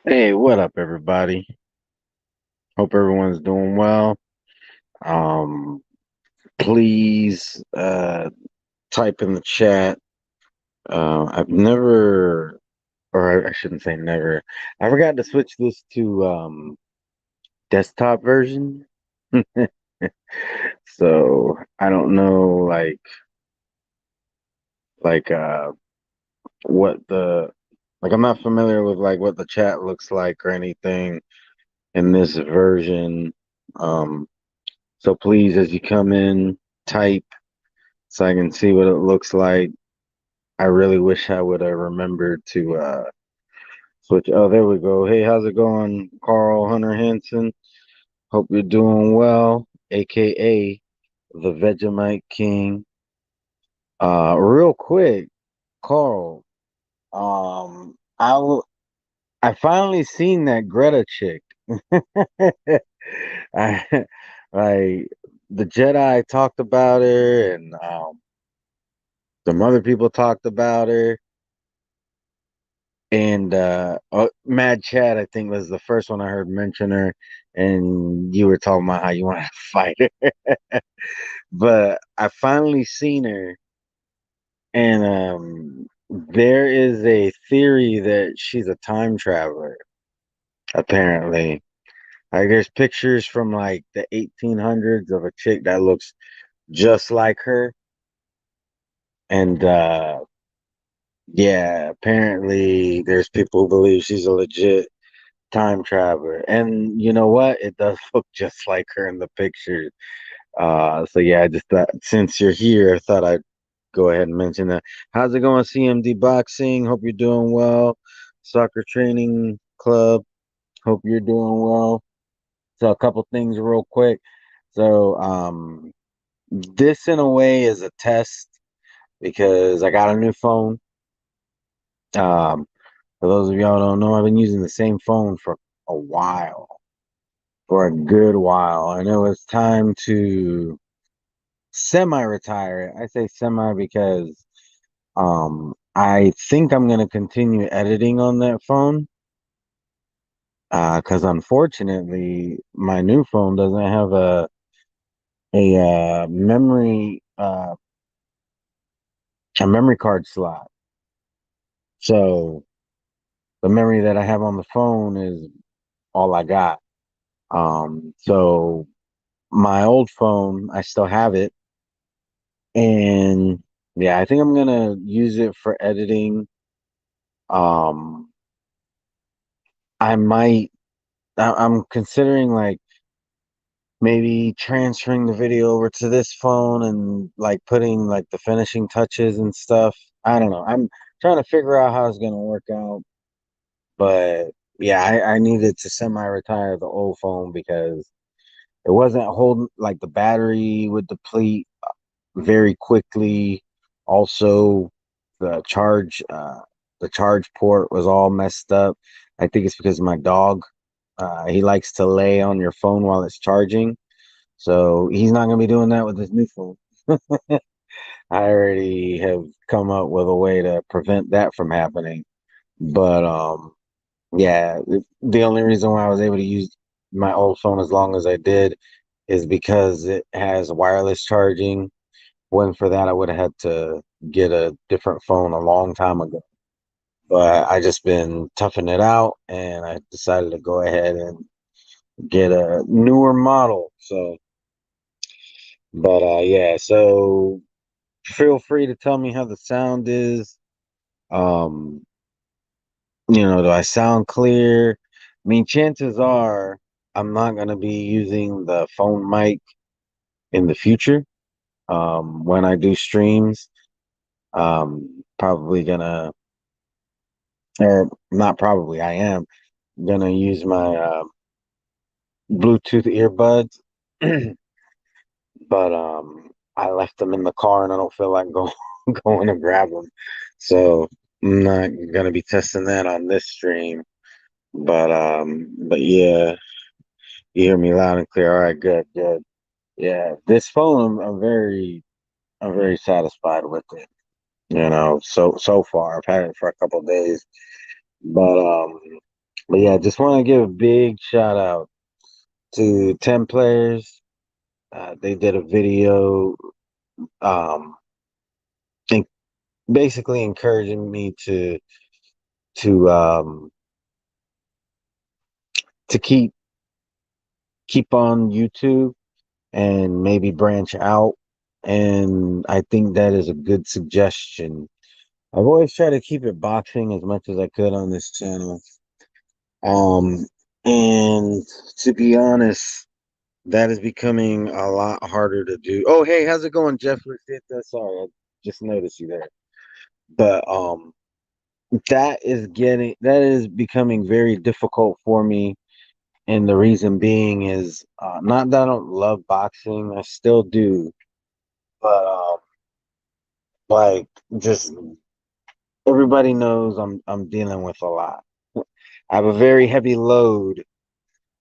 Hey, what up, everybody? Hope everyone's doing well. Um, please type in the chat. I've never, or I shouldn't say never. I forgot to switch this to desktop version. So I don't know, like what the I'm not familiar with like what the chat looks like or anything in this version. Um, so please, as you come in, type so I can see what it looks like. I really wish I would have remembered to switch. Oh, there we go. Hey, how's it going, Carl Hunter Hansen? Hope you're doing well, aka the Vegemite King. Real quick, Carl. I finally seen that Greta chick. I like the Jedi talked about her, and some other people talked about her. And Mad Chad, I think, was the first one I heard mention her, and you were talking about how you want to fight her. But I finally seen her, and there is a theory that she's a time traveler. Apparently, like there's pictures from like the 1800s of a chick that looks just like her, and yeah, apparently there's people who believe she's a legit time traveler. And you know what? It does look just like her in the picture. So yeah, I just thought since you're here, I thought I'd go ahead and mention that. How's it going, CMD Boxing? Hope you're doing well. Soccer Training Club. Hope you're doing well. So a couple things real quick. So this in a way is a test because I got a new phone. Um, for those of y'all who don't know, I've been using the same phone for a while. For a good while, and it was time to semi-retire it. I say semi because I think I'm gonna continue editing on that phone. Because unfortunately, my new phone doesn't have a memory card slot. So the memory that I have on the phone is all I got. So my old phone, I still have it. And yeah, I think I'm gonna use it for editing. Um, I might. I'm considering like maybe transferring the video over to this phone and like putting like the finishing touches and stuff. I don't know. I'm trying to figure out how it's gonna work out. But yeah, I needed to semi-retire the old phone because it wasn't holding like the battery would deplete very quickly. Also, the charge the charge port was all messed up. I think it's because my dog he likes to lay on your phone while it's charging. So he's not gonna be doing that with his new phone. I already have come up with a way to prevent that from happening. But yeah, the only reason why I was able to use my old phone as long as I did is because it has wireless charging. When for that, I would have had to get a different phone a long time ago. But I just been toughing it out, and I decided to go ahead and get a newer model. So, but yeah. So feel free to tell me how the sound is. Um, do I sound clear? I mean, chances are I'm not gonna be using the phone mic in the future. When I do streams, probably gonna or not probably, I am gonna use my Bluetooth earbuds, but I left them in the car and I don't feel like going to grab them, so I'm not gonna be testing that on this stream. But yeah, you hear me loud and clear. All right, good, good. Yeah, this phone, I'm very satisfied with it. So far, I've had it for a couple of days, but But yeah, just want to give a big shout out to 10 players. They did a video, um, en- basically encouraging me to um, to keep on YouTube and maybe branch out. And I think that is a good suggestion. I've always tried to keep it boxing as much as I could on this channel. Um, and to be honest, that is becoming a lot harder to do. Oh, hey, how's it going, Jeffrey? Sorry, I just noticed you there. But that is becoming very difficult for me. And the reason being is not that I don't love boxing, I still do, but like just everybody knows I'm dealing with a lot. I have a very heavy load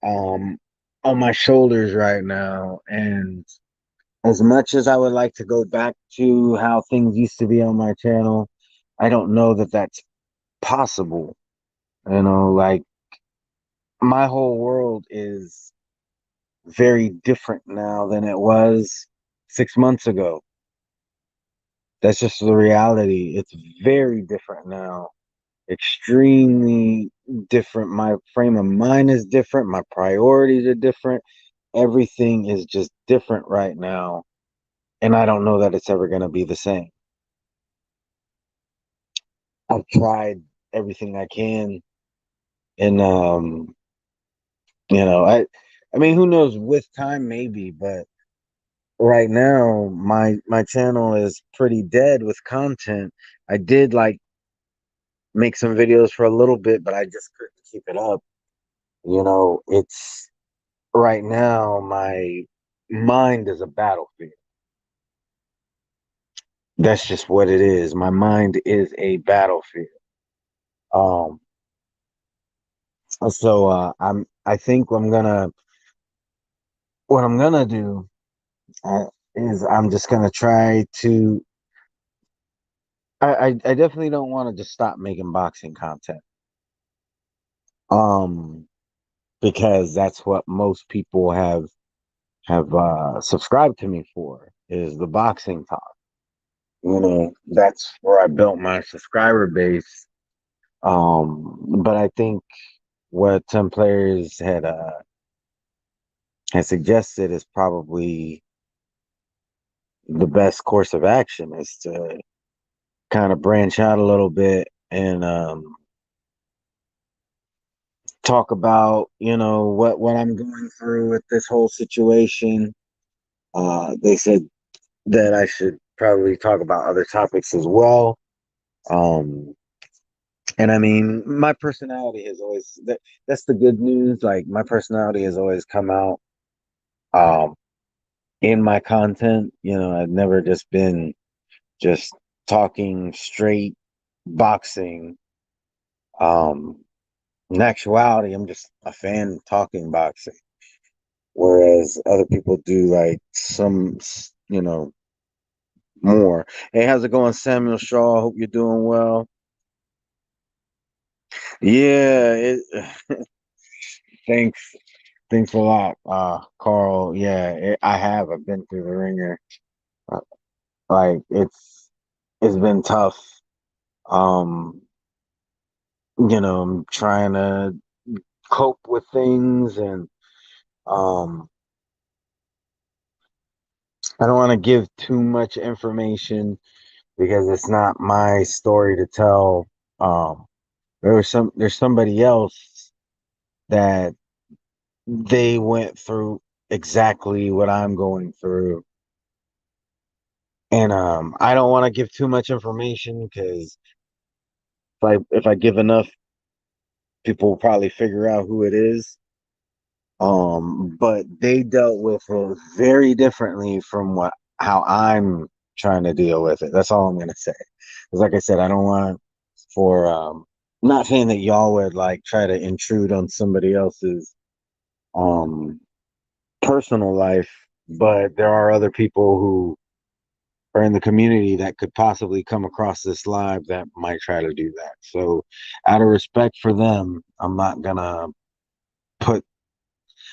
um on my shoulders right now, and as much as I would like to go back to how things used to be on my channel, I don't know that that's possible. Like my whole world is very different now than it was 6 months ago. That's just the reality. It's very different now. Extremely different. My frame of mind is different. My priorities are different. Everything is just different right now. And I don't know that it's ever going to be the same. I've tried everything I can. And, I mean, who knows with time, maybe, but right now, my channel is pretty dead with content. I did like make some videos for a little bit, but I just couldn't keep it up. It's right now my mind is a battlefield. That's just what it is. My mind is a battlefield. Um, I think what I'm gonna do uh, is I'm just gonna try to. I definitely don't want to just stop making boxing content. Um, because that's what most people have subscribed to me for is the boxing talk. That's where I built my subscriber base. But I think what some players had suggested is probably the best course of action is to kind of branch out a little bit and talk about what I'm going through with this whole situation. They said that I should probably talk about other topics as well. Um, and I mean, my personality has always that's the good news. Like my personality has always come out um in my content. I've never just been just talking straight boxing. Um, in actuality, I'm just a fan talking boxing, whereas other people do like more. Hey, how's it going, Samuel Shaw? Hope you're doing well. Yeah, thanks. Thanks a lot, Carl. Yeah, I have. I've been through the ringer. Uh, Like it's been tough. Um, I'm trying to cope with things, and um, I don't want to give too much information because it's not my story to tell. Um, there's somebody else that they went through exactly what I'm going through. And I don't want to give too much information because if I give enough, people will probably figure out who it is. But they dealt with it very differently from what how I'm trying to deal with it. That's all I'm gonna say. Because like I said, I don't want for not saying that y'all would like try to intrude on somebody else's um personal life, but there are other people who or in the community that could possibly come across this live that might try to do that. So, out of respect for them, I'm not gonna put.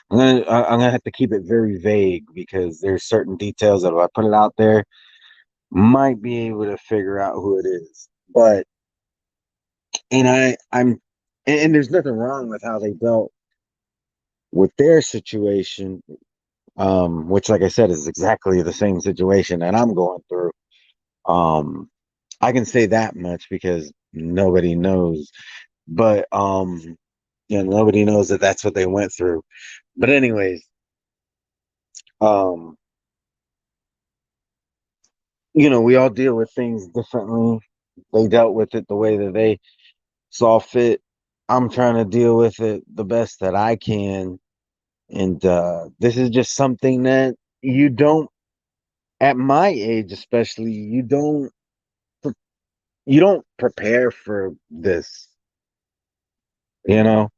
I'm gonna have to keep it very vague because there's certain details that if I put it out there, might be able to figure out who it is. But and and there's nothing wrong with how they dealt with their situation, which, like I said, is exactly the same situation that I'm going through. Um, I can say that much because nobody knows, but nobody knows that that's what they went through. But anyways, um, we all deal with things differently. They dealt with it the way that they saw fit. I'm trying to deal with it the best that I can, and this is just something that you don't, at my age especially, you don't prepare for this, you know.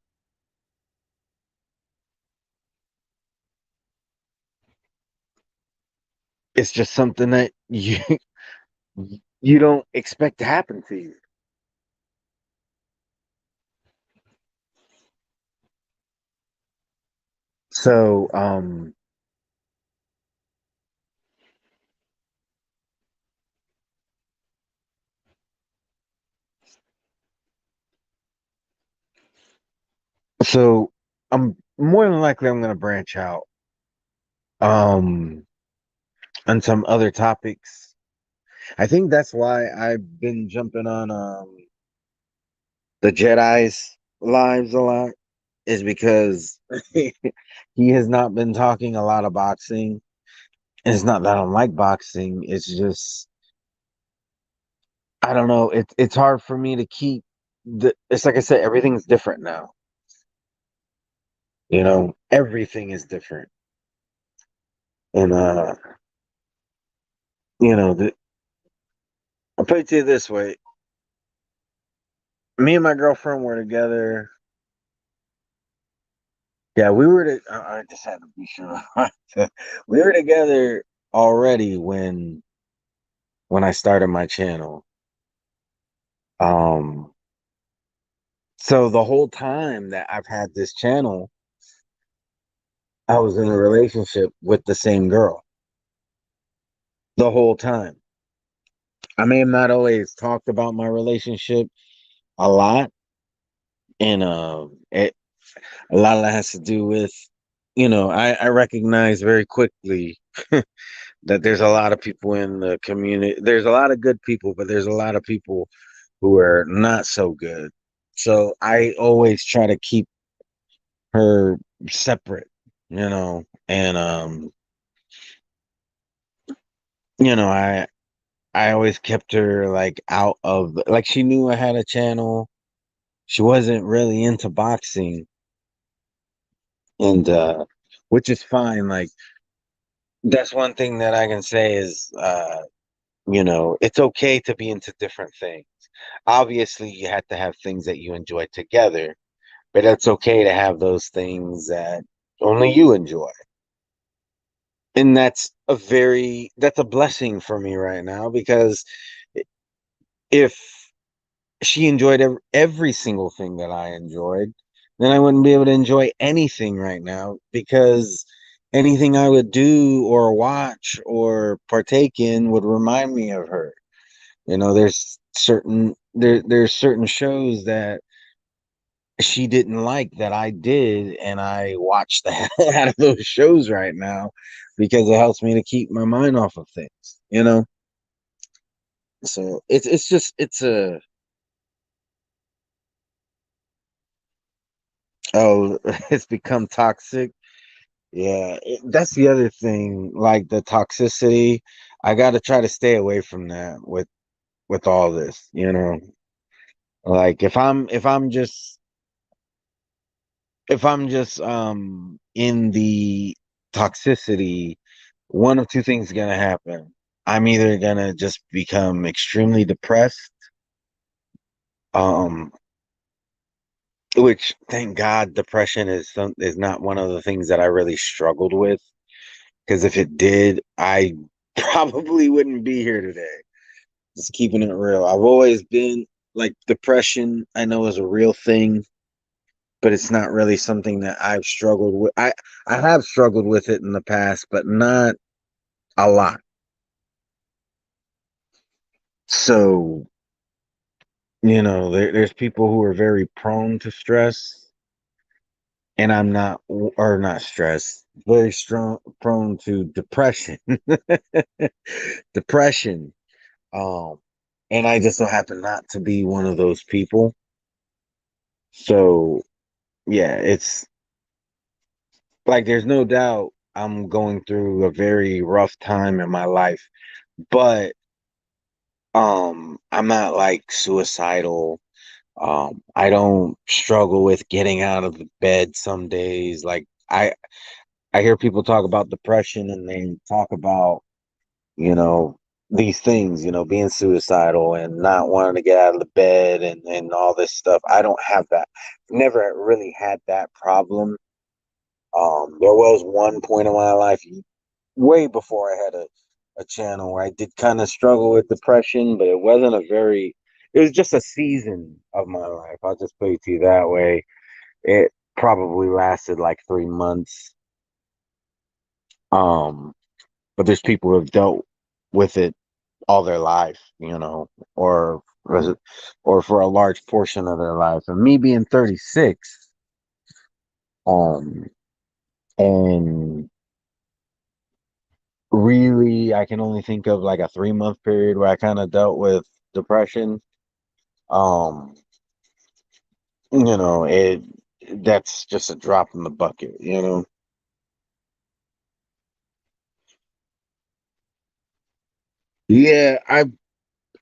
It's just something that you don't expect to happen to you. So so I'm more than likely I'm gonna branch out um on some other topics. I think that's why I've been jumping on the Jedi's lives a lot, is because he has not been talking a lot of boxing. And it's not that I don't like boxing, it's just I don't know, it's hard for me to keep it's like I said, everything's different now. Everything is different. And the I'll put it to you this way. Me and my girlfriend were together. Yeah, we were I just had to be sure. We were together already when I started my channel. Um so the whole time that I've had this channel, I was in a relationship with the same girl the whole time. I may have not always talked about my relationship a lot, and a lot of that has to do with, I recognize very quickly that there's a lot of people in the community. There's a lot of good people, but there's a lot of people who are not so good. So I always try to keep her separate, and I always kept her like out of, like, she knew I had a channel. She wasn't really into boxing, and which is fine. Like, that's one thing that I can say is it's okay to be into different things. Obviously, you have to have things that you enjoy together, but it's okay to have those things that only you enjoy. And that's a blessing for me right now, because if she enjoyed every single thing that I enjoyed, then I wouldn't be able to enjoy anything right now, because anything I would do or watch or partake in would remind me of her. There's certain shows that she didn't like that I did, and I watch the hell out of those shows right now because it helps me to keep my mind off of things. So it's just it's a oh it's become toxic. Yeah, that's the other thing, like the toxicity. I got to try to stay away from that with all this. Like, if I'm just in the toxicity, one of two things is gonna happen. I'm either gonna just become extremely depressed, um, which, thank God, depression is not one of the things that I really struggled with. Because if it did, I probably wouldn't be here today. Just keeping it real. I've always been like depression, I know is a real thing, but it's not really something that I've struggled with. I have struggled with it in the past, but not a lot. So, there's people who are very prone to stress, and I'm not, or not stress, very strong, prone to depression. Depression. Um, and I just so happen not to be one of those people. So, yeah, it's like there's no doubt I'm going through a very rough time in my life, but I'm not like suicidal. I don't struggle with getting out of the bed some days. Like I hear people talk about depression and they talk about, you know, these things, being suicidal and not wanting to get out of the bed and all this stuff. I don't have that. Never really had that problem. There was one point in my life way before I had a channel where I did kind of struggle with depression, but it was just a season of my life. I'll just put it to you that way. It probably lasted like 3 months. Um, but there's people who have dealt with it all their life, or was it, or for a large portion of their life. And me being 36, um, and really, I can only think of like a 3 month period where I kind of dealt with depression. Um, it that's just a drop in the bucket. Yeah,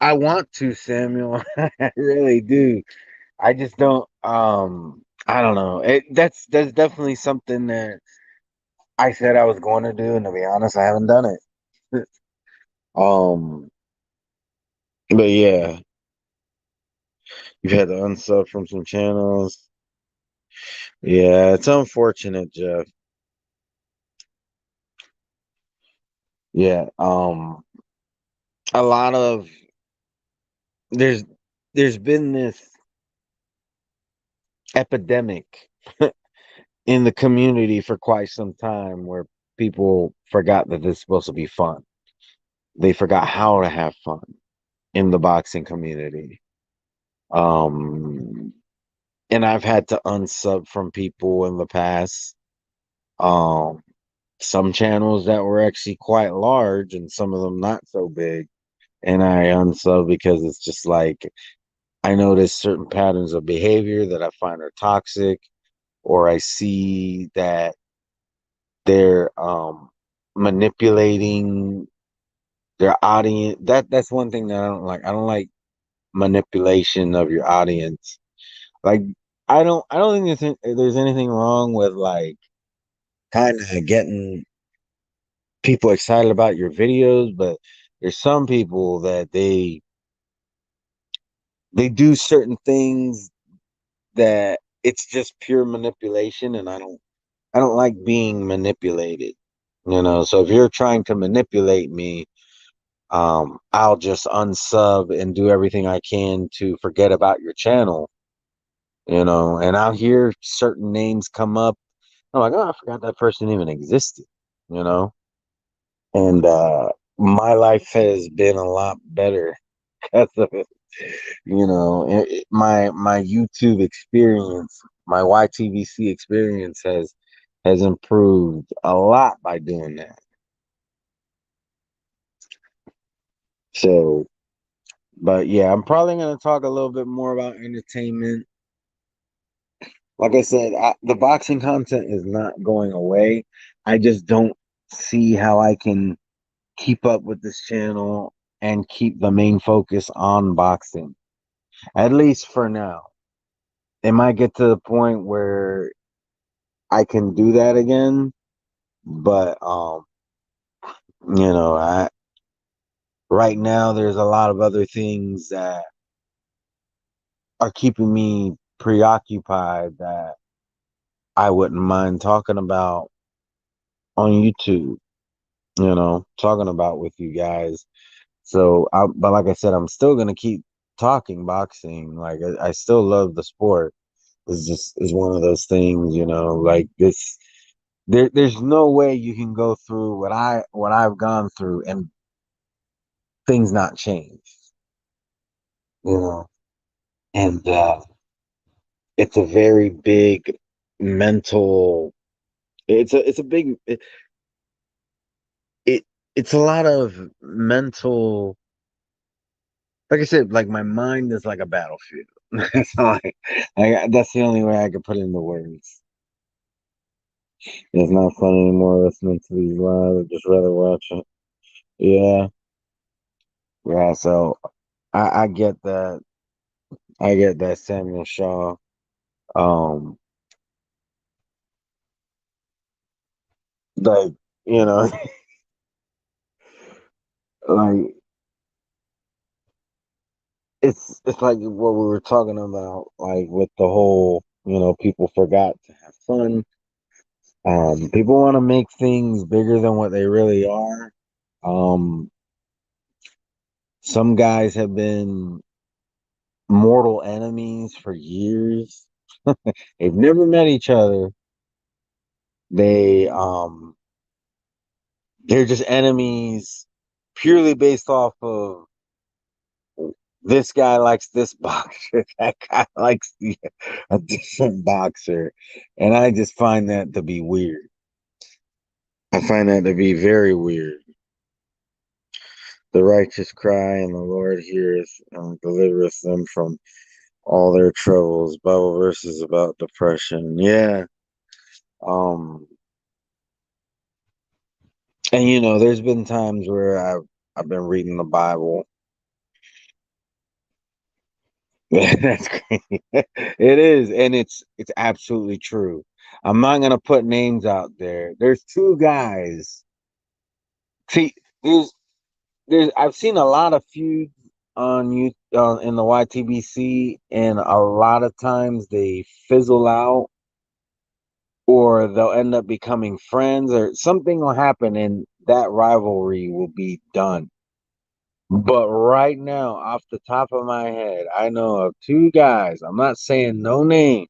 I want to, Samuel. I really do. I just don't. I don't know. That's definitely something that I said I was going to do, and to be honest, I haven't done it. Um, but yeah, you've had to unsub from some channels. Yeah, it's unfortunate, Jeff. Yeah. A lot of there's there's been this epidemic in the community for quite some time where people forgot that this is supposed to be fun. They forgot how to have fun in the boxing community. Um, and I've had to unsub from people in the past. Um, some channels that were actually quite large and some of them not so big. And I unsub because it's just like I notice certain patterns of behavior that I find are toxic, or I see that they're manipulating their audience. That's one thing that I don't like. I don't like manipulation of your audience. Like I don't think there's anything wrong with like kind of getting people excited about your videos, but there's some people that they do certain things that it's just pure manipulation, and I don't like being manipulated. So if you're trying to manipulate me, I'll just unsub and do everything I can to forget about your channel, and I'll hear certain names come up. I'm like, oh, I forgot that person even existed, you know, and my life has been a lot better because of it. My YouTube experience, my YTVC experience has improved a lot by doing that. So, but yeah, I'm probably going to talk a little bit more about entertainment. Like I said, the boxing content is not going away. I just don't see how I can keep up with this channel and keep the main focus on boxing, at least for now. It might get to the point where I can do that again, but I right now there's a lot of other things that are keeping me preoccupied that I wouldn't mind talking about on YouTube. talking about with you guys. But like I said, I'm still gonna keep talking boxing. Like I still love the sport. It's just is one of those things, like this. There's no way you can go through what I've gone through and things not change. You know, and it's a very big mental. It's a big it it's a lot of mental. Like I said, like my mind is like a battlefield. That's all that's the only way I could put it into words. It's not fun anymore listening to these live. I'd just rather watch it. Yeah, yeah. So I get that. I get that Samuel Shaw. Um, like you know, like it's like what we were talking about, like with the whole, people forgot to have fun. People want to make things bigger than what they really are. Um, some guys have been mortal enemies for years. They've never met each other. They they're just enemies purely based off of this guy likes this boxer, that guy likes a different boxer, and I just find that to be weird. I find that to be very weird. The righteous cry, and the Lord heareth and delivereth them from all their troubles. Bible verses about depression. Yeah. Um, and there's been times where I've been reading the Bible. That's crazy. It is, and it's absolutely true. I'm not gonna put names out there. There's two guys. See, there's I've seen a lot of feuds on you in the YTBC, and a lot of times they fizzle out, or they'll end up becoming friends, or something will happen, and that rivalry will be done. But right now, off the top of my head, I know of two guys. I'm not saying no name,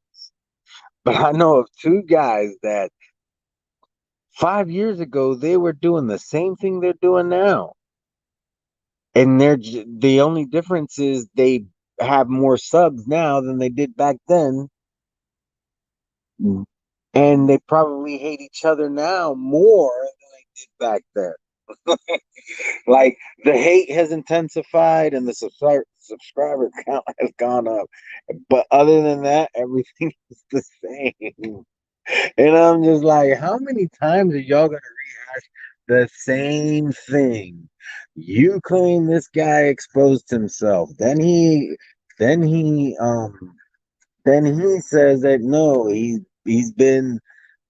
but I know of two guys that 5 years ago they were doing the same thing they're doing now, and the only difference is they have more subs now than they did back then, and they probably hate each other now more than they did back then. Like the hate has intensified and the subscriber count has gone up, but other than that, everything is the same. And I'm just like, how many times are y'all gonna rehash the same thing? You claim this guy exposed himself. Then he then he says that no, he's been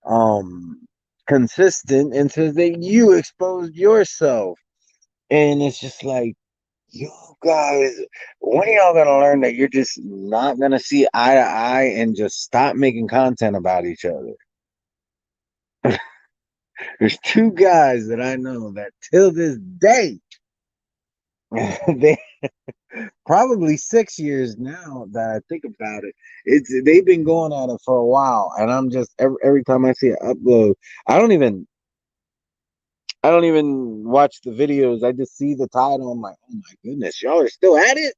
um consistent, and says that you exposed yourself. And it's just like, you guys, when are y'all gonna learn that you're just not gonna see eye to eye and just stop making content about each other? There's two guys that I know that till this day, they probably 6 years now that I think about it. They've been going at it for a while, and I'm just every time I see an upload, I don't even I don't even watch the videos. I just see the title. I'm like, oh my goodness, y'all are still at it?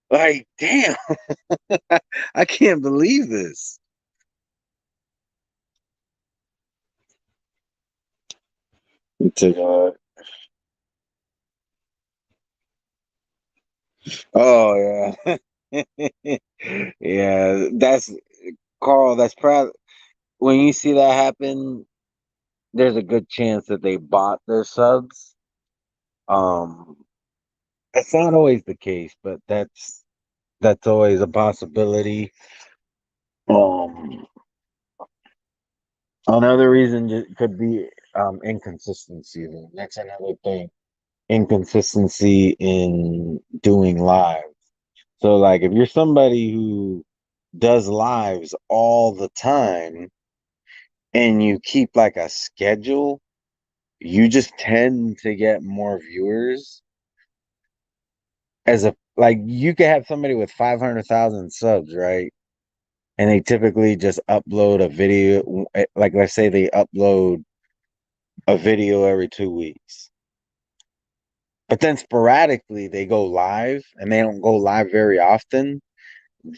Like, damn, I can't believe this. To, oh yeah, yeah. That's Carl. That's probably when you see that happen. There's a good chance that they bought their subs. Um, it's not always the case, but that's always a possibility. Um, Another reason could be inconsistency. That's another thing. Inconsistency in doing live. So, like, if you're somebody who does lives all the time and you keep like a schedule, you just tend to get more viewers as a like you could have somebody with 500,000 subs, right? And they typically just upload a video, like let's say they upload a video every 2 weeks. But then sporadically they go live and they don't go live very often.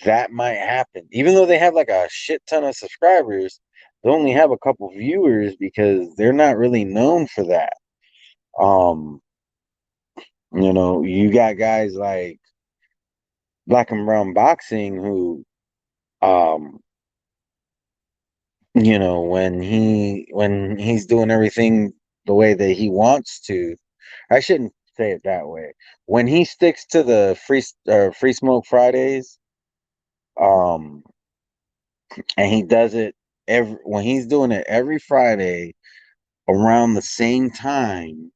That might happen. Even though they have like a shit ton of subscribers, they only have a couple viewers because they're not really known for that. Um, you got guys like Black and Brown Boxing who um when he's doing everything the way that he wants to, I shouldn't say it that way. When he sticks to the free smoke Fridays, um, and he does it every when he's doing it every Friday around the same time,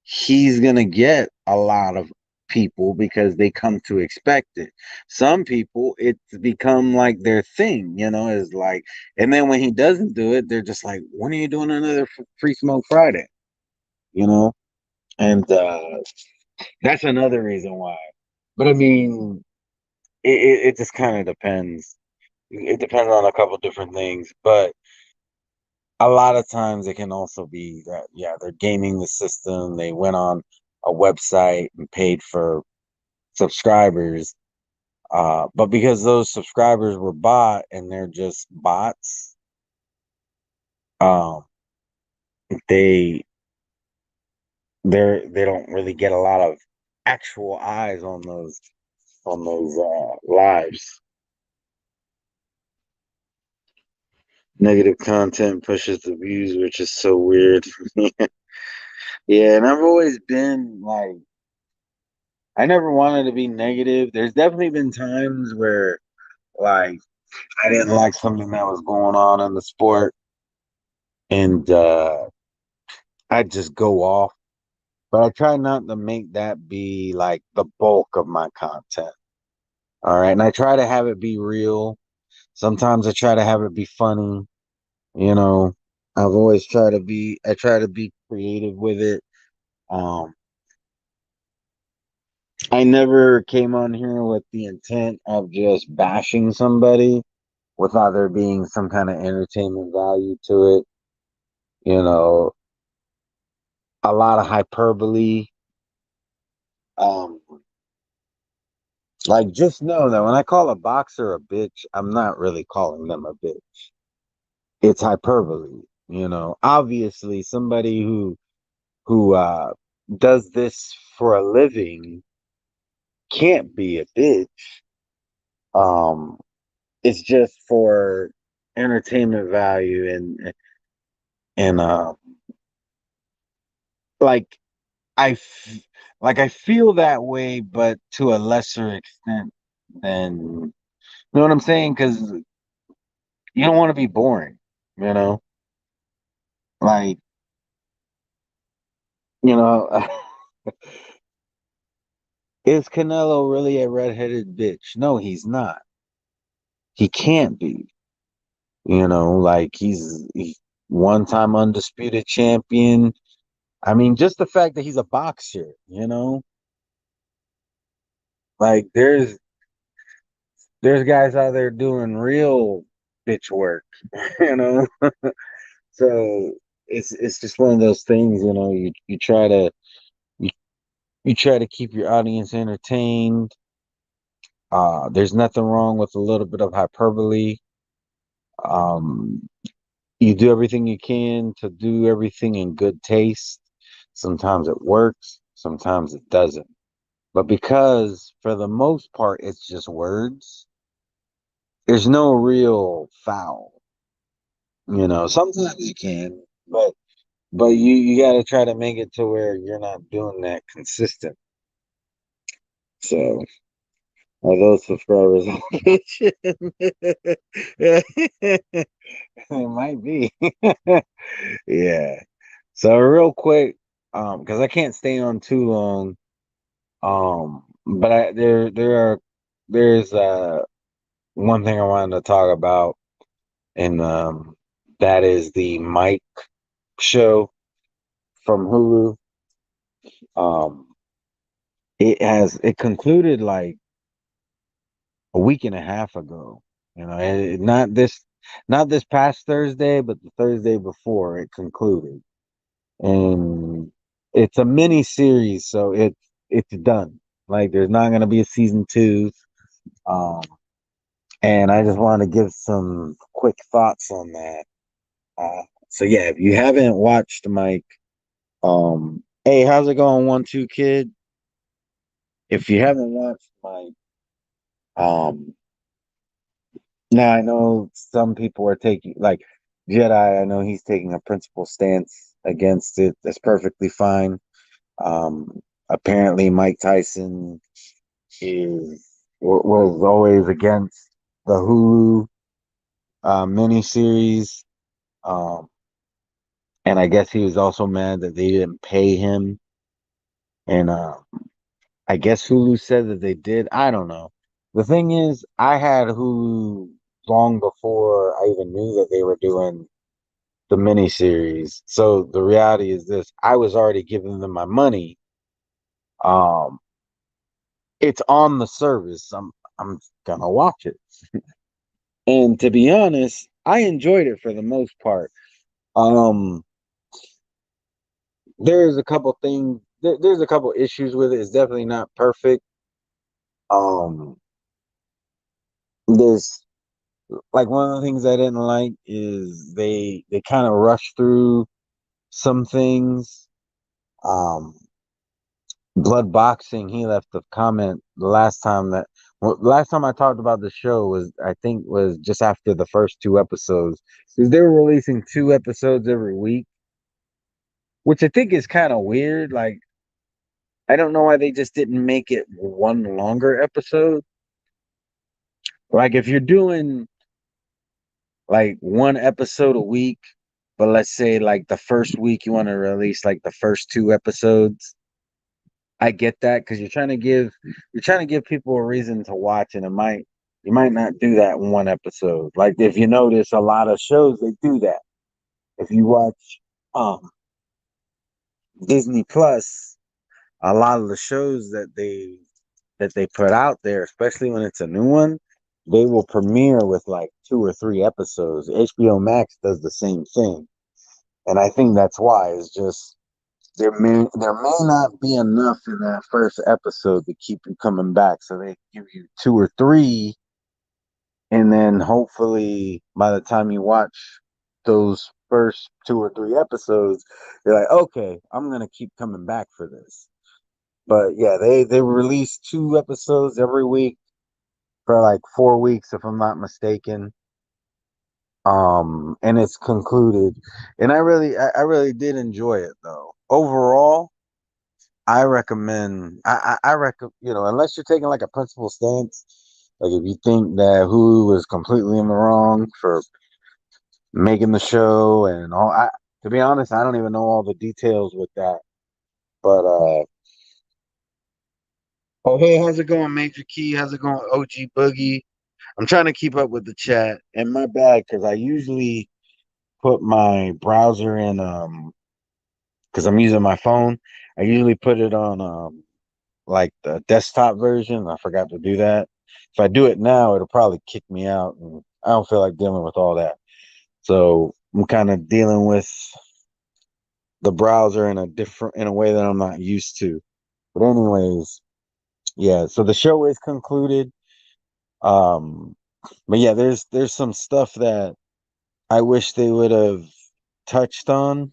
he's gonna get a lot of people because they come to expect it. Some people, it's become like their thing, is like, and then when he doesn't do it, they're just like, when are you doing another free smoke Friday? You know, and that's another reason why. But I mean, it just kind of depends. It depends on a couple different things, but a lot of times it can also be that, yeah, they're gaming the system. They went on a website and paid for subscribers. But because those subscribers were bought and they're just bots, um, they they don't really get a lot of actual eyes on those lives. Negative content pushes the views, which is so weird for me. Yeah, and I've always been like, I never wanted to be negative. There's definitely been times where like I didn't like something that was going on in the sport, and I'd just go off. But I try not to make that be like the bulk of my content. All right. And I try to have it be real. Sometimes I try to have it be funny. You know, I try to be creative with it. Um, I never came on here with the intent of just bashing somebody without there being some kind of entertainment value to it. You know, a lot of hyperbole. Um, like just know that when I call a boxer a bitch, I'm not really calling them a bitch. It's hyperbole. Obviously somebody who does this for a living can't be a bitch. Um, it's just for entertainment value and like I f- I feel that way, but to a lesser extent than what I'm saying, because you don't want to be boring, you know, like you know, is Canelo really a redheaded bitch? No, he's not. He can't be. Like he's one-time undisputed champion. I mean, just the fact that he's a boxer, like there's guys out there doing real bitch work, you know. So it's just one of those things, you, you try to keep your audience entertained. There's nothing wrong with a little bit of hyperbole. Um, you do everything you can to do everything in good taste. Sometimes it works, sometimes it doesn't. But because for the most part it's just words, there's no real foul. Sometimes you can, but you got to try to make it to where you're not doing that consistent. So are those subscribers on it might be. Yeah. So real quick, because I can't stay on too long. But there's one thing I wanted to talk about, and that is the Mike show. from Hulu. Um, it concluded like a week and a half ago. You know, not this past Thursday, but the Thursday before it concluded, and it's a mini series, so it's done. Like there's not gonna be a season two. Um, and I just want to give some quick thoughts on that. So yeah, if you haven't watched Mike, hey, how's it going, 1-2 kid? If you haven't watched Mike, um, now I know some people are taking like Jedi. I know he's taking a principle stance against it. That's perfectly fine. Apparently, Mike Tyson was always against the Hulu miniseries. Um, and I guess he was also mad that they didn't pay him. And I guess Hulu said that they did. I don't know. The thing is, I had Hulu long before I even knew that they were doing the miniseries. So the reality is this: I was already giving them my money. Um, it's on the service. I'm gonna watch it. And to be honest, I enjoyed it for the most part. Um, there's a couple things. There's a couple issues with it. It's definitely not perfect. Um, there's like one of the things I didn't like is they kind of rush through some things. Um, Blood Boxing, he left a comment the last time that last time I talked about the show was I think was just after the first two episodes because they were releasing two episodes every week, which I think is kind of weird. Like I don't know why they just didn't make it one longer episode. Like if you're doing like one episode a week, but let's say like the first week you want to release like the first two episodes. I get that because you're trying to give people a reason to watch, and it might you might not do that in one episode. Like if you notice, a lot of shows they do that. If you watch um Disney Plus, a lot of the shows that they put out there, especially when it's a new one, they will premiere with like two or three episodes. HBO Max does the same thing, and I think that's why it's just there may not be enough in that first episode to keep you coming back. So they give you two or three, and then hopefully by the time you watch those first two or three episodes, you're like, okay, I'm gonna keep coming back for this. But yeah, they release two episodes every week for like 4 weeks, if I'm not mistaken. And it's concluded, and I really did enjoy it though. Overall, I recommend. I recommend. You know, unless you're taking like a principal stance, like if you think that Hulu was completely in the wrong for making the show and all. To be honest, I don't even know all the details with that. But oh hey, how's it going, Major Key? How's it going, OG Boogie? I'm trying to keep up with the chat, and my bad because I usually put my browser in because I'm using my phone. I usually put it on like the desktop version. I forgot to do that. If I do it now, it'll probably kick me out, and I don't feel like dealing with all that. So I'm kind of dealing with the browser in a way that I'm not used to. But anyways, yeah. So the show is concluded. Um, but yeah, there's some stuff that I wish they would have touched on.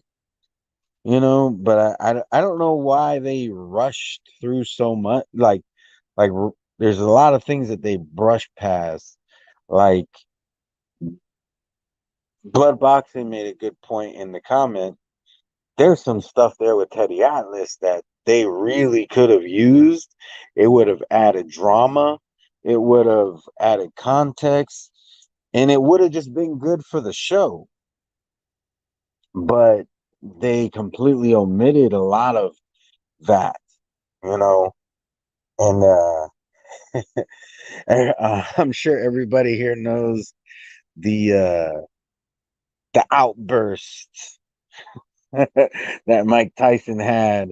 But I don't know why they rushed through so much. There's a lot of things that they brush past. Like Blood Boxing made a good point in the comment. There's some stuff there with Teddy Atlas that they really could have used. It would have added drama. It would have added context, and it would have just been good for the show. But they completely omitted a lot of that, you know. And I'm sure everybody here knows the uh the outbursts that Mike Tyson had,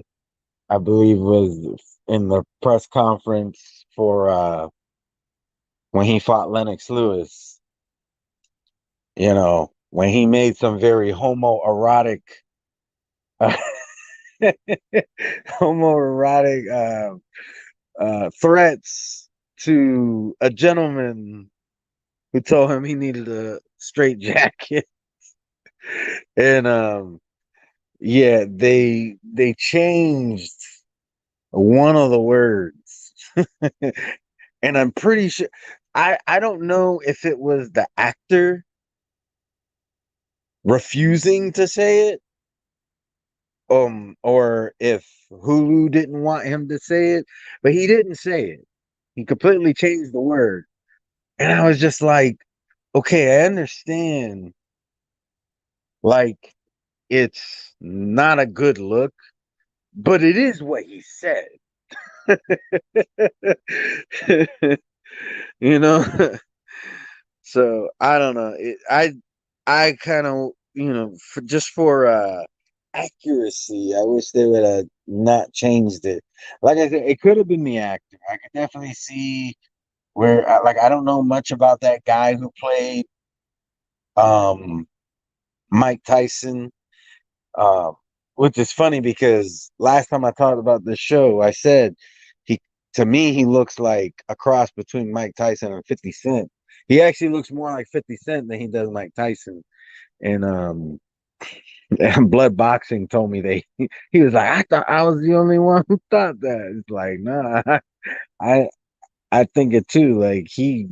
I believe, was in the press conference for when he fought Lennox Lewis. When he made some very homoerotic, uh, homoerotic threats to a gentleman who told him he needed a straight jacket, and yeah, they changed one of the words, and I'm pretty sure. I don't know if it was the actor refusing to say it, or if Hulu didn't want him to say it, but he didn't say it. He completely changed the word. And I was just like, okay, I understand. Like, it's not a good look, but it is what he said. you know? So I don't know. I kind of, for accuracy, I wish they would have not changed it. Like I said, it could have been the actor. I could definitely see where, like, I don't know much about that guy who played um Mike Tyson. Um, which is funny because last time I talked about this show, I said he to me he looks like a cross between Mike Tyson and 50 Cent. He actually looks more like 50 Cent than he does Mike Tyson. And and Blood Boxing told me he was like, I thought I was the only one who thought that. It's like, nah, I I think it too. Like he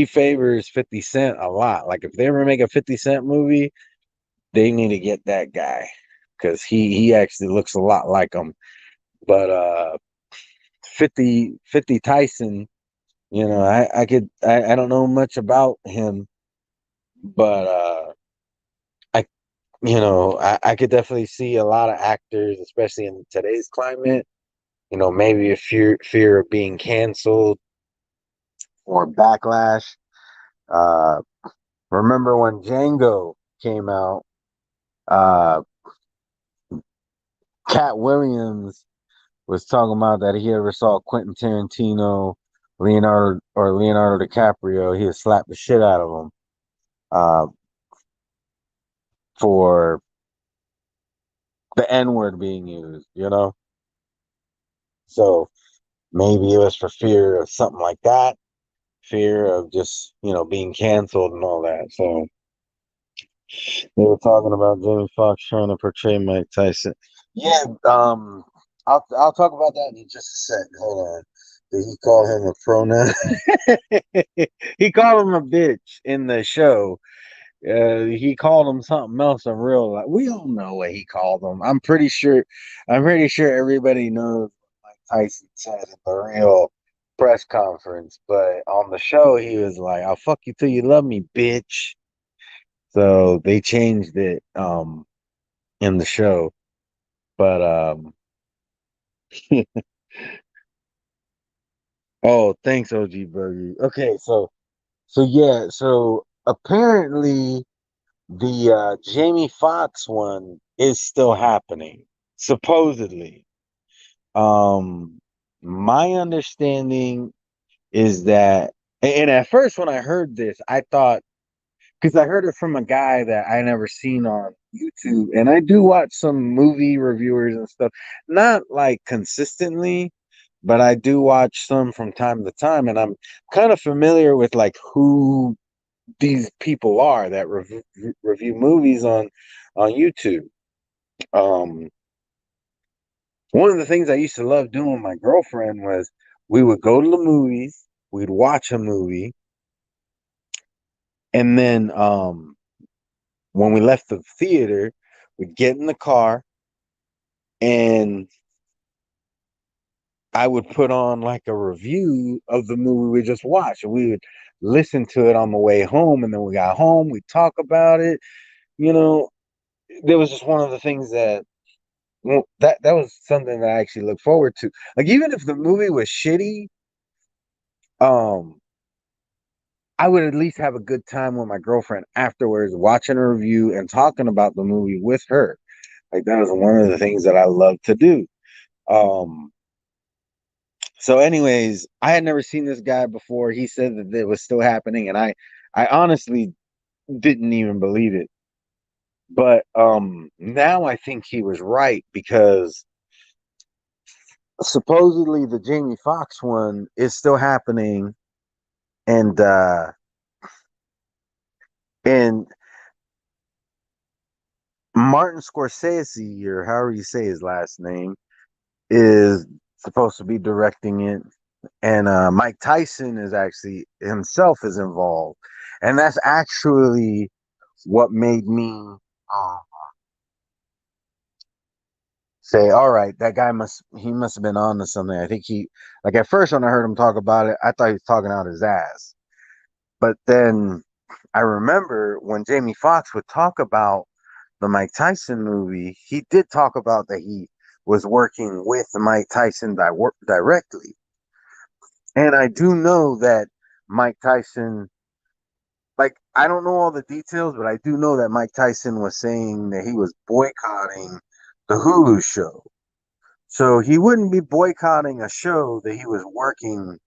favors 50 Cent a lot. Like if they ever make a 50 Cent movie, they need to get that guy because he actually looks a lot like him. But 50 Tyson, I don't know much about him, but I I could definitely see a lot of actors, especially in today's climate. Maybe a fear of being canceled or backlash. Uh, remember when Django came out? Uh, Cat Williams was talking about that he ever saw Quentin Tarantino, Leonardo DiCaprio, he would slap the shit out of him uh, for the N word being used. So maybe it was for fear of something like that, fear of just being canceled and all that. So they were talking about Jamie Foxx trying to portray Mike Tyson. Yeah, I'll talk about that in just a sec. Hold on. Did he call him a pronoun? He called him a bitch in the show. He called him something else in real life. We all know what he called him. I'm pretty sure. I'm pretty sure everybody knows what Mike Tyson said at the real press conference. But on the show, he was like, "I'll fuck you till you love me, bitch." So they changed it in the show. But oh, thanks, OG Burger. Okay, so yeah, so apparently the Jamie Foxx one is still happening, supposedly. Um, my understanding is that, and at first when I heard this, I thought because I heard it from a guy that I never seen on YouTube, and I do watch some movie reviewers and stuff, not like consistently, but I do watch some from time to time, and I'm kind of familiar with like who these people are that review movies on YouTube. Um, one of the things I used to love doing with my girlfriend was we would go to the movies, we'd watch a movie, and then when we left the theater, we'd get in the car and I would put on like a review of the movie we just watched, and we would listen to it on the way home. And then we got home, we talk about it. You know, there was just one of the things that that was something that I actually look forward to. Like even if the movie was shitty, um, I would at least have a good time with my girlfriend afterwards, watching a review and talking about the movie with her. Like that was one of the things that I love to do. Um, so anyways, I had never seen this guy before. He said that it was still happening, and I honestly didn't even believe it. But now I think he was right because supposedly the Jamie Foxx one is still happening, and and Martin Scorsese, or however you say his last name, is supposed to be directing it, and Mike Tyson is actually himself is involved, and that's actually what made me say, "All right, that guy must have been on to something." I think he like at first when I heard him talk about it, I thought he was talking out his ass, but then I remember when Jamie Foxx would talk about the Mike Tyson movie, he did talk about that he was working with Mike Tyson directly. And I do know that Mike Tyson, like, I don't know all the details, but I do know that Mike Tyson was saying that he was boycotting the Hulu show. So he wouldn't be boycotting a show that he was working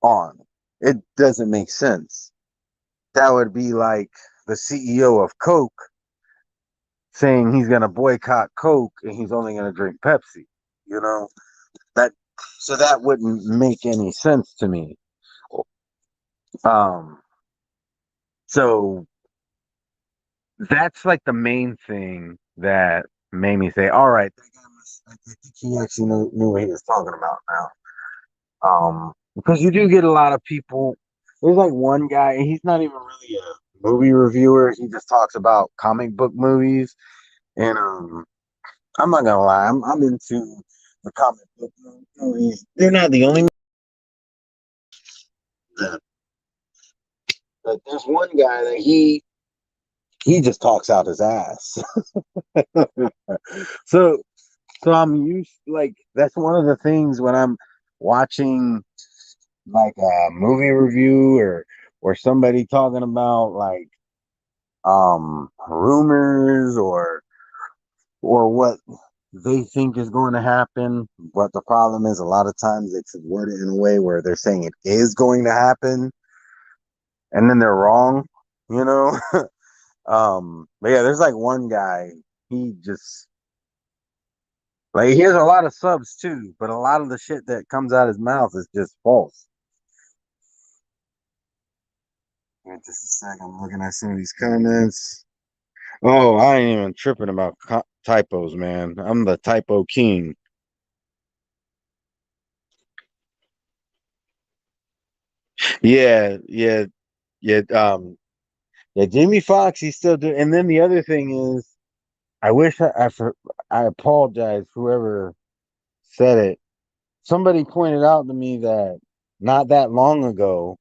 on. It doesn't make sense. That would be like the CEO of Coke saying he's going to boycott Coke and he's only going to drink Pepsi. You know, that so that wouldn't make any sense to me. Um, so that's like the main thing that made me say, "All right, that guy must." I think he actually knew what he was talking about now. Because you do get a lot of people. There's like one guy, and he's not even really a movie reviewer. He just talks about comic book movies, and I'm not gonna lie, I'm into the comic book movies. They're not the only. But there's one guy that he just talks out his ass. so so I'm used like that's one of the things when I'm watching like a movie review or somebody talking about like rumors or what they think is going to happen. But the problem is a lot of times they could word it in a way where they're saying it is going to happen and then they're wrong, you know? But yeah, there's like one guy, he just like he has a lot of subs too, but a lot of the shit that comes out his mouth is just false. Wait just a second, I'm looking at some of these comments. Oh, I ain't even tripping about typos, man. I'm the typo king. Yeah, yeah, yeah. Yeah. Jamie Foxx, he's still doing. And then the other thing is, I wish I apologize whoever said it. Somebody pointed out to me that not that long ago,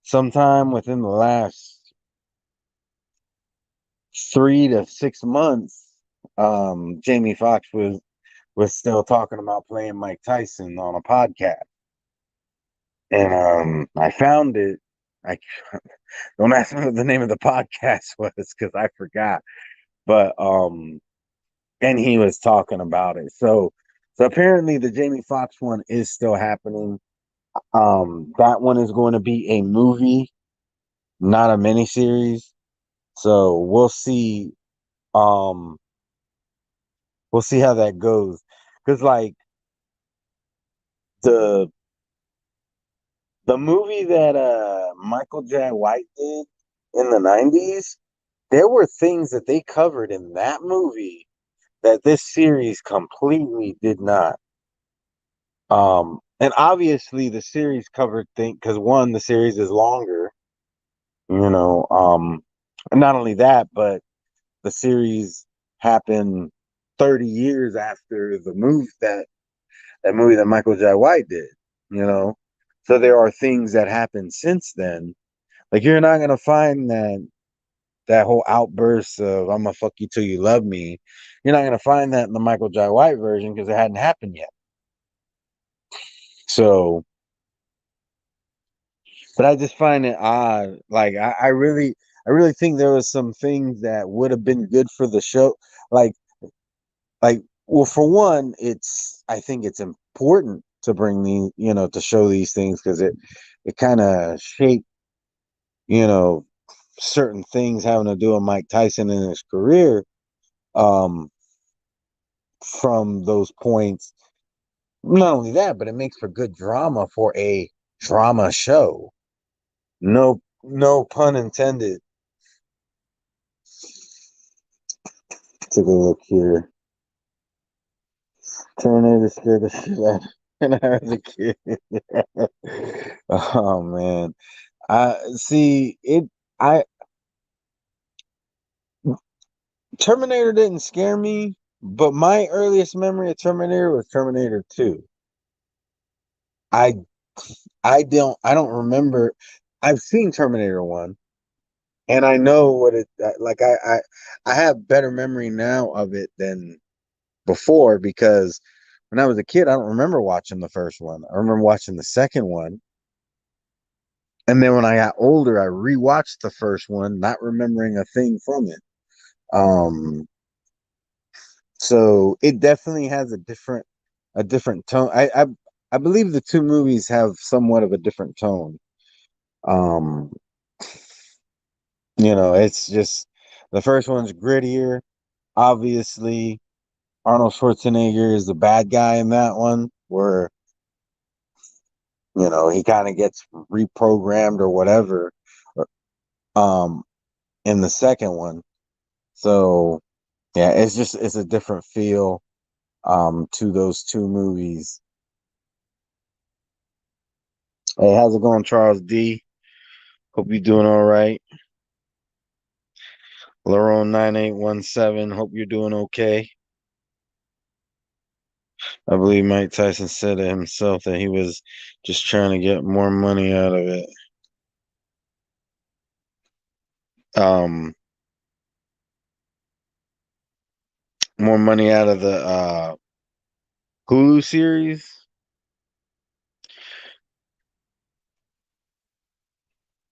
sometime within the last 3 to 6 months, Jamie Foxx was still talking about playing Mike Tyson on a podcast. And I found it. I don't ask me what the name of the podcast was because I forgot. But and he was talking about it. So apparently the Jamie Foxx one is still happening. That one is going to be a movie, not a miniseries. So Um, we'll see how that goes. Because like the the movie that Michael J. White did in the 90s, there were things that they covered in that movie that this series completely did not. And obviously the series covered things because one, the series is longer, you know. And not only that, but the series happened 30 years after that movie that Michael J. White did, you know. So there are things that happened since then. Like you're not gonna find that whole outburst of "I'm gonna fuck you till you love me." You're not gonna find that in the Michael J. White version because it hadn't happened yet. So, but I just find it odd. Like I really think there was some things that would have been good for the show. Like like, well, for one, I think it's important to bring the, to show these things because it kind of shaped, you know, certain things having to do with Mike Tyson in his career. Um, from those points, not only that, but it makes for good drama for a drama show. No pun intended. Take a look here. Terminator scared the shit out of me when I was a kid. Oh man. I see it. I Terminator didn't scare me, but my earliest memory of Terminator was Terminator 2. I I don't remember. I've seen Terminator 1 and I know what it like I have better memory now of it than before because when I was a kid, I don't remember watching the first one. I remember watching the second one. And then when I got older, I rewatched the first one, not remembering a thing from it. Um, so it definitely has a different tone. I believe the two movies have somewhat of a different tone. Um, it's just the first one's grittier. Obviously, Arnold Schwarzenegger is the bad guy in that one, where he kind of gets reprogrammed or whatever. Um, in the second one, so yeah, it's a different feel to those two movies. Hey, how's it going, Charles D? Hope you're doing all right. Laron 9817. Hope you're doing okay. I believe Mike Tyson said it himself that he was just trying to get more money out of it. Um, more money out of the Hulu series.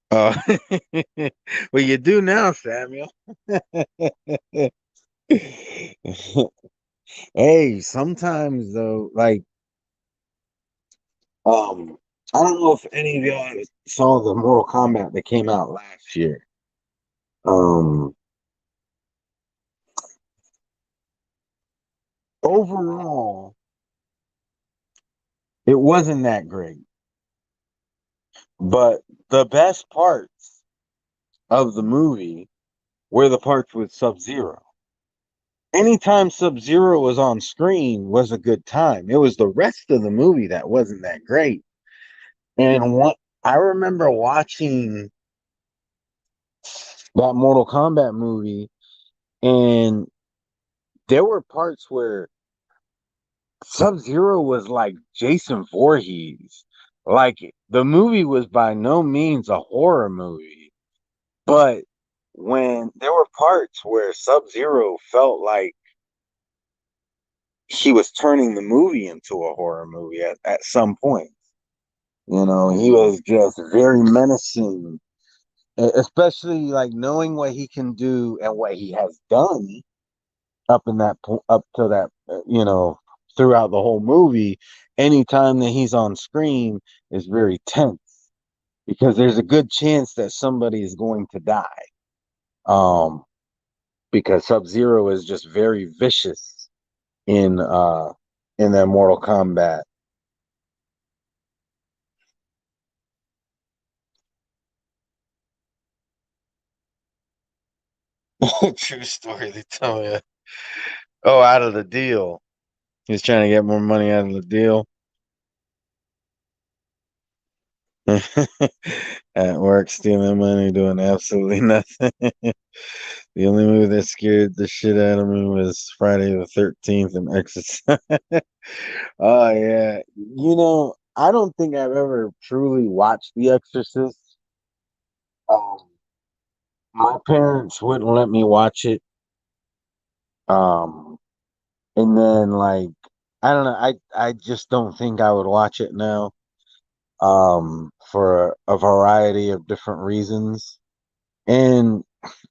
Uh, well, you do now, Samuel. Hey, sometimes though, like, I don't know if any of y'all saw the Mortal Kombat that came out last year. Um, Overall, it wasn't that great, but the best parts of the movie were the parts with Sub-Zero. Anytime Sub-Zero was on screen was a good time. It was the rest of the movie that wasn't that great. And what I remember watching that Mortal Kombat movie, and there were parts where Sub-Zero was like Jason Voorhees. Like the movie was by no means a horror movie, but when there were parts where Sub-Zero felt like he was turning the movie into a horror movie at some point. He was just very menacing, especially like knowing what he can do and what he has done up to that, throughout the whole movie. Anytime that he's on screen is very tense because there's a good chance that somebody is going to die. Um, because Sub Zero is just very vicious in uh in that Mortal Kombat. True story. They tell me. Oh, out of the deal. He's trying to get more money out of the deal. At work, stealing money, doing absolutely nothing. The only movie that scared the shit out of me was Friday the 13th and Exorcist. Oh, yeah. I don't think I've ever truly watched The Exorcist. Um, my parents wouldn't let me watch it. Um, and then, like, I don't know. I just don't think I would watch it now. For a variety of different reasons. And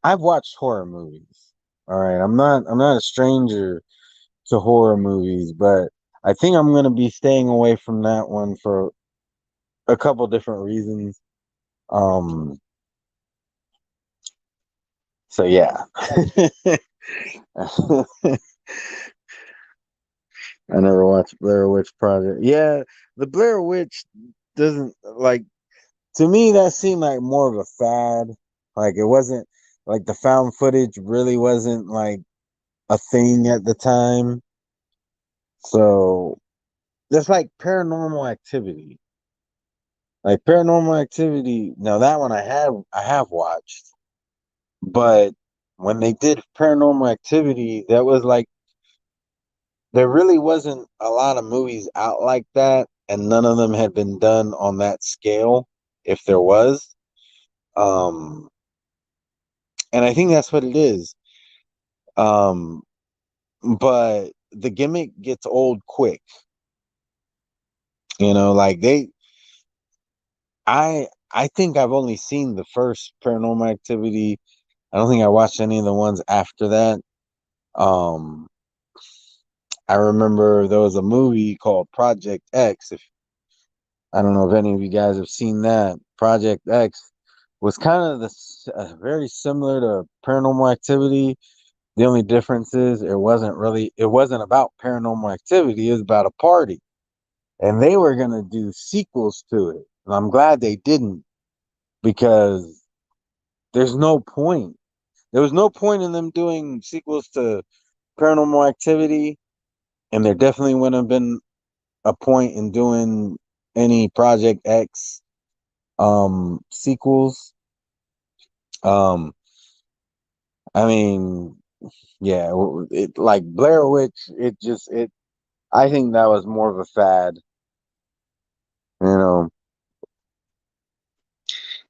I've watched horror movies. All right, I'm not a stranger to horror movies, but I think I'm gonna be staying away from that one for a couple different reasons. Um, so yeah. I never watched Blair Witch Project. Yeah, the Blair Witch doesn't like to me that seemed like more of a fad. Like it wasn't like the found footage really wasn't like a thing at the time. So just like paranormal activity. Like paranormal activity, now that one I have watched, but when they did paranormal activity, that was like there really wasn't a lot of movies out like that, and none of them had been done on that scale, if there was. Um, and I think that's what it is. Um, but the gimmick gets old quick. Like I think I've only seen the first Paranormal Activity. I don't think I watched any of the ones after that. Um, I remember there was a movie called Project X. If I don't know if any of you guys have seen that. Project X was kind of very similar to Paranormal Activity. The only difference is it wasn't about paranormal activity. It was about a party, and they were gonna do sequels to it. And I'm glad they didn't because there's no point. There was no point in them doing sequels to Paranormal Activity, and there definitely wouldn't have been a point in doing any Project X sequels. Um I mean, yeah, it like Blair Witch, it I think that was more of a fad, you know.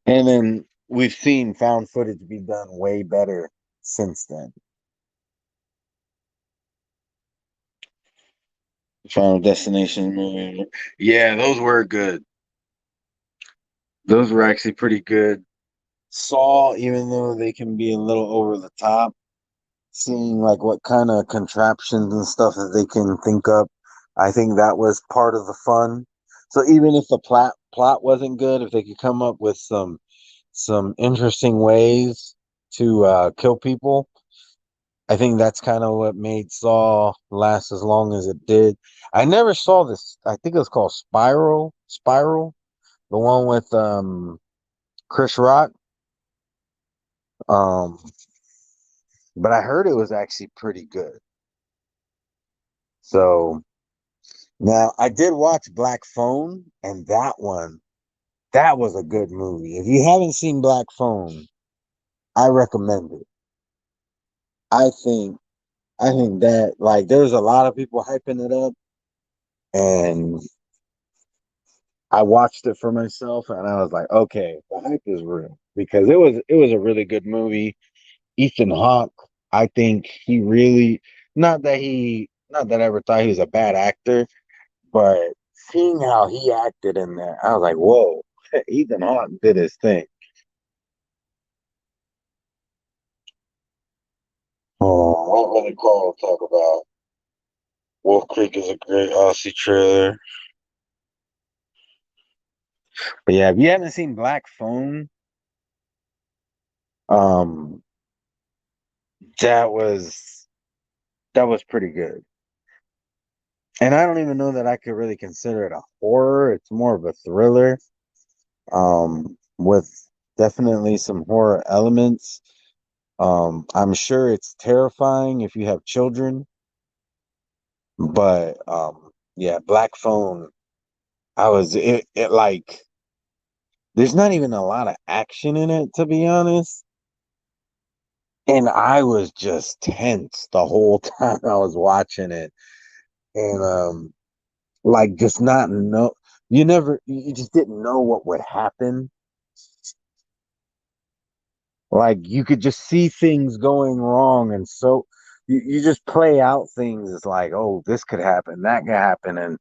And then we've seen found footage be done way better since then. Final Destination movie. Yeah, those were good. Those were actually pretty good. Saw, even though they can be a little over the top, seeing like what kind of contraptions and stuff that they can think up, I think that was part of the fun. So even if the plot wasn't good, if they could come up with some interesting ways to kill people, I think that's kind of what made Saw last as long as it did. I never saw this. I think it was called Spiral, the one with Chris Rock. Um, but I heard it was actually pretty good. So now I did watch Black Phone, and that was a good movie. If you haven't seen Black Phone, I recommend it. I think I think that like there's a lot of people hyping it up, and I watched it for myself, and I was like, okay, the hype is real because it was a really good movie. Ethan Hawke, I think not that I ever thought he was a bad actor, but seeing how he acted in that, I was like, whoa, Ethan Hawke did his thing. Oh, what really cool to talk about? Wolf Creek is a great Aussie trailer. But yeah, if you haven't seen Black Phone, um, that was that was pretty good. And I don't even know that I could really consider it a horror. It's more of a thriller, with definitely some horror elements. I'm sure it's terrifying if you have children, but yeah, Black Phone, it like there's not even a lot of action in it, to be honest. And I was just tense the whole time I was watching it. And like just not know you just didn't know what would happen. Like you could just see things going wrong, and so you just play out things. It's like, oh, this could happen, that could happen, and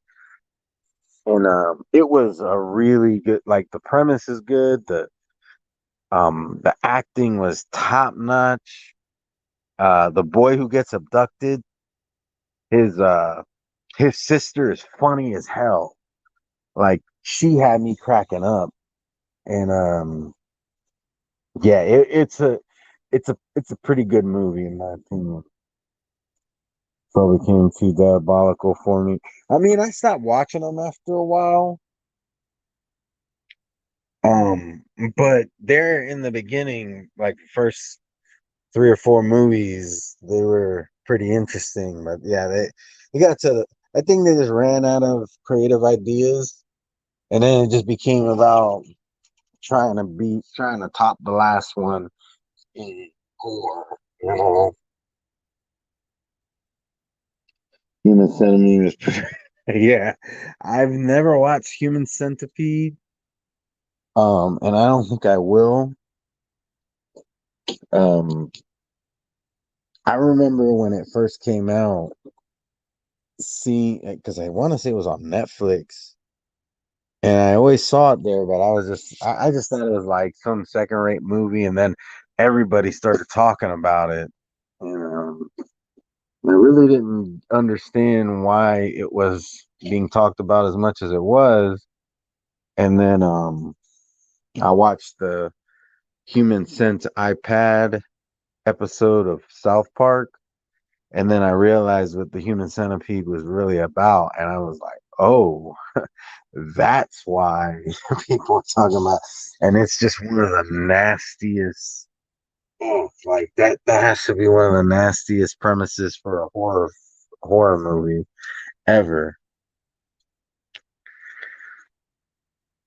it was a really good. Like the premise is good. The acting was top notch. The boy who gets abducted, his uh his sister is funny as hell. Like she had me cracking up. And yeah, it's a pretty good movie in my opinion. Probably became too diabolical for me. I mean, I stopped watching them after a while. Um, but they're in the beginning, like first three or four movies, they were pretty interesting. But yeah, they got to I think they just ran out of creative ideas, and then it just became about trying to top the last one in gore. You know, Human Centipede is pretty, yeah. I've never watched Human Centipede, and I don't think I will. Um, I remember when it first came out, see, because I want to say it was on Netflix, and I always saw it there, but I just thought it was like some second-rate movie, and then everybody started talking about it, and I really didn't understand why it was being talked about as much as it was, and then I watched the Human Sense iPad episode of South Park. And then I realized what the human centipede was really about. And I was like, oh, that's why people are talking about. And it's just one of the nastiest. Oh, like that has to be one of the nastiest premises for a horror movie ever.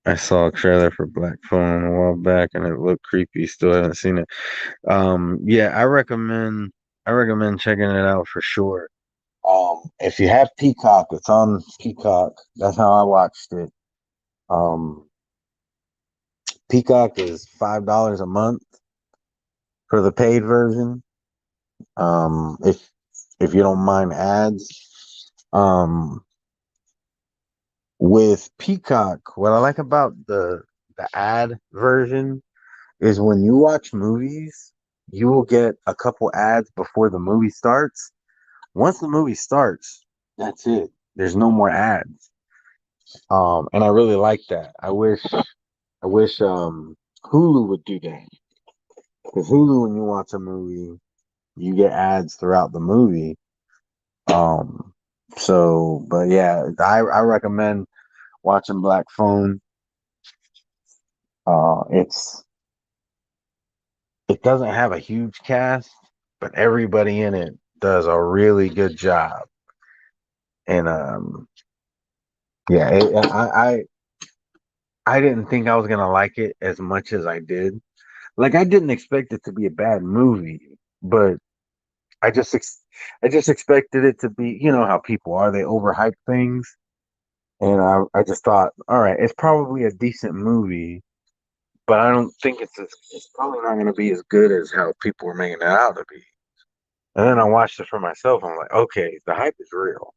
I saw a trailer for Black Phone a while back and it looked creepy. Still haven't seen it. Yeah, I recommend checking it out for sure. If you have Peacock, it's on Peacock. That's how I watched it. Um, Peacock is $5 a month for the paid version. If you don't mind ads. With Peacock, what I like about the ad version is when you watch movies, you will get a couple ads before the movie starts. Once the movie starts, that's it. There's no more ads. And I really like that. I wish Hulu would do that. Because Hulu, when you watch a movie, you get ads throughout the movie. Um, but yeah, I recommend watching Black Phone. It's it doesn't have a huge cast, but everybody in it does a really good job. And yeah, I didn't think I was gonna like it as much as I did. Like I didn't expect it to be a bad movie, but I just I just expected it to be, you know how people are, they overhype things. And I just thought, all right, it's probably a decent movie, but I don't think it's probably not gonna be as good as how people were making it out to be. And then I watched it for myself. I'm like, okay, the hype is real.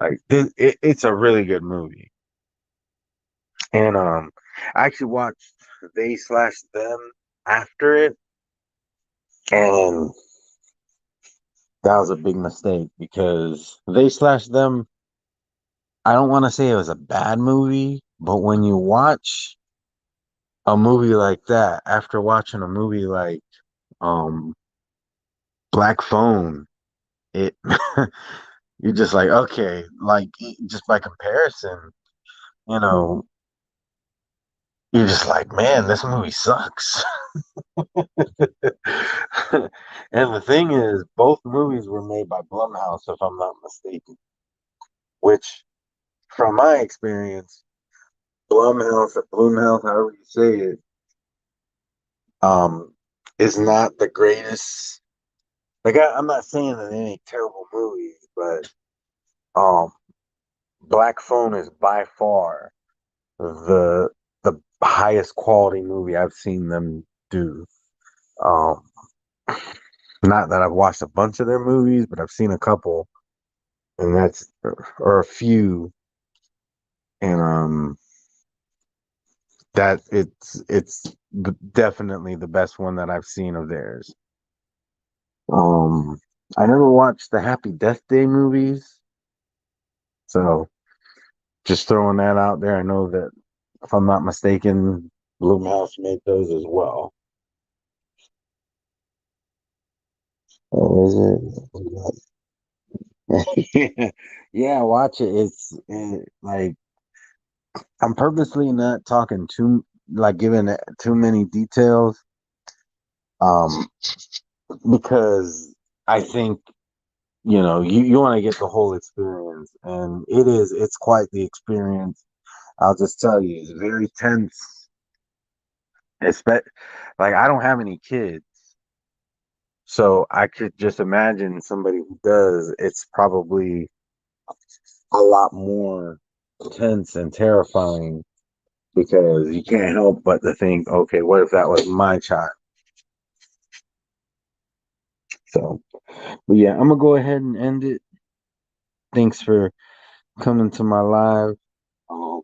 Like it's a really good movie. And I actually watched They Slash Them after it, and that was a big mistake because They Slash Them, I don't want to say it was a bad movie, but when you watch a movie like that after watching a movie like um Black Phone, it you're just like, okay, like just by comparison, you know, you're just like, man, this movie sucks. And the thing is, both movies were made by Blumhouse, if I'm not mistaken, which from my experience, Blumhouse or Blumhouse, however you say it, um, is not the greatest. Like I'm not saying that they ain't terrible movies, but um, Black Phone is by far the the highest quality movie I've seen them do. Um, not that I've watched a bunch of their movies, but I've seen a couple, and that's or a few, and that it's definitely the best one that I've seen of theirs. Um, I never watched the Happy Death Day movies, so just throwing that out there. I know that if I'm not mistaken, Blumhouse made those as well. What was it? Yeah, watch it. Like I'm purposely not talking too like giving it too many details, um, because I think you want to get the whole experience, and it's quite the experience. I'll just tell you, it's very tense. Expect like I don't have any kids, so I could just imagine somebody who does. It's probably a lot more tense and terrifying because you can't help but to think, okay, what if that was my child? So, but yeah, I'm gonna go ahead and end it. Thanks for coming to my live. Um,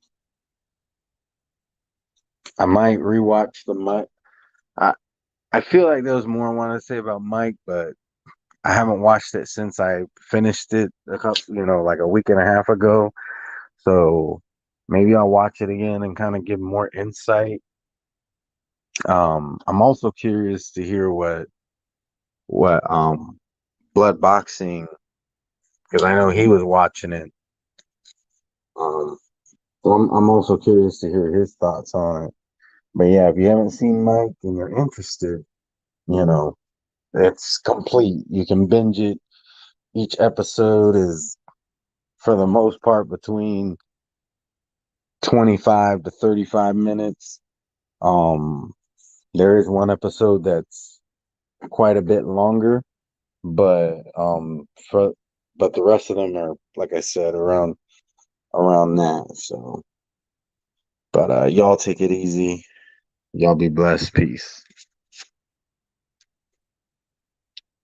I might rewatch the Mike. I I feel like there was more I want to say about Mike, but I haven't watched it since I finished it a couple, like a week and a half ago. So maybe I'll watch it again and kind of give more insight. I'm also curious to hear what Blood Boxing, because I know he was watching it. Um, so I'm also curious to hear his thoughts on it. But yeah, if you haven't seen Mike and you're interested, you know, it's complete. You can binge it. Each episode is, for the most part, between 25 to 35 minutes. Um, there is one episode that's quite a bit longer, but the rest of them are, like I said, around that. So, but y'all take it easy. Y'all be blessed. Peace.